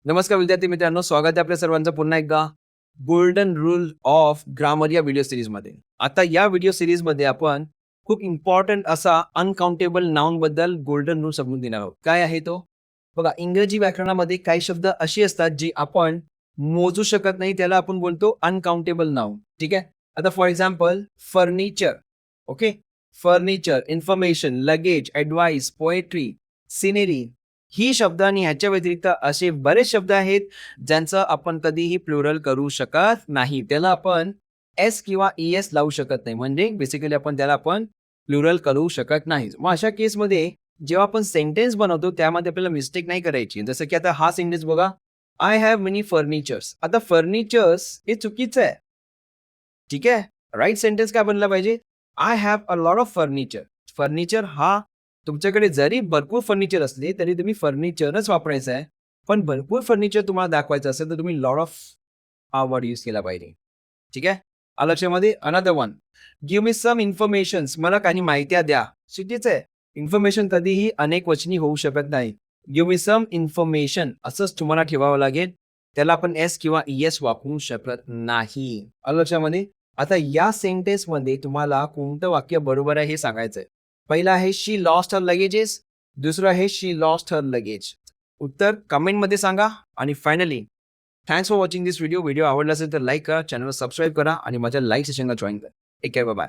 नमस्कार विद्यार्थी मित्रांनो, स्वागत आहे आपल्या सर्वांचं पुन्हा एकदा गोल्डन रूल ऑफ ग्रामर या व्हिडिओ सिरीजमध्ये. आता या व्हिडिओ सिरीजमध्ये आपण खूप इम्पॉर्टंट असा अनकाउंटेबल नाउन बद्दल गोल्डन रूल समजून देणार आहोत. काय आहे तो? बघा, इंग्रजी व्याकरणामध्ये काही शब्द अशी असतात जी आपण मोजू शकत नाही, त्याला आपण बोलतो अनकाउंटेबल नाउन. ठीक आहे. आता for example furniture. Okay. Furniture, information, luggage, advice, poetry, scenery ही शब्द आणि ह्याच्या व्यतिरिक्त असे बरेच शब्द आहेत ज्यांचं आपण कधीही प्लुरल करू शकत नाही. त्याला आपण एस किंवा ईएस लावू शकत नाही. म्हणजे बेसिकली त्याला आपण प्लुरल करू शकत नाही. मग अशा केसमध्ये जेव्हा आपण सेंटेन्स बनवतो त्यामध्ये आपल्याला मिस्टेक नाही करायची. जसं की आता हा सेंटेन्स बघा, आय हॅव मेनी फर्निचर्स. आता फर्निचर्स हे चुकीचं आहे. ठीक आहे. राईट सेंटेन्स काय बनला पाहिजे? I have a lot of furniture. Furniture हा तुमच्याकडे जरी भरपूर फर्निचर असले तरी तुम्ही फर्निचरच वापरायचं आहे. पण भरपूर फर्निचर तुम्हाला दाखवायचं असेल तर तुम्ही लॉट ऑफ हा वर्ड यूज केला पाहिजे. ठीक आहे. आलं लक्षामध्ये? अनदर वन, गिव्ह मी सम इन्फॉर्मेशन्स. मला काही माहित्या द्या. चुकीचं आहे. इन्फॉर्मेशन कधीही अनेक वचनी होऊ शकत नाही. गिव्ह मी सम इन्फॉर्मेशन असंच तुम्हाला ठेवावं लागेल. त्याला आपण एस किंवा ईएस वापरू शकत नाही. आलं लक्षामध्ये? आता या सेंटेन्समध्ये तुम्हाला कोणतं वाक्य बरोबर आहे हे सांगायचं आहे. पहिला आहे शी लॉस्ट हर लगेजेस. दुसरं आहे शी लॉस्ट हर लगेज. उत्तर कमेंटमध्ये सांगा. आणि finally thanks for watching this video. Video आवडला असेल तर लाईक करा, चॅनलला सबस्क्राईब करा आणि माझ्या लाईक सेशनला जॉईन करा. Take care, bye bye.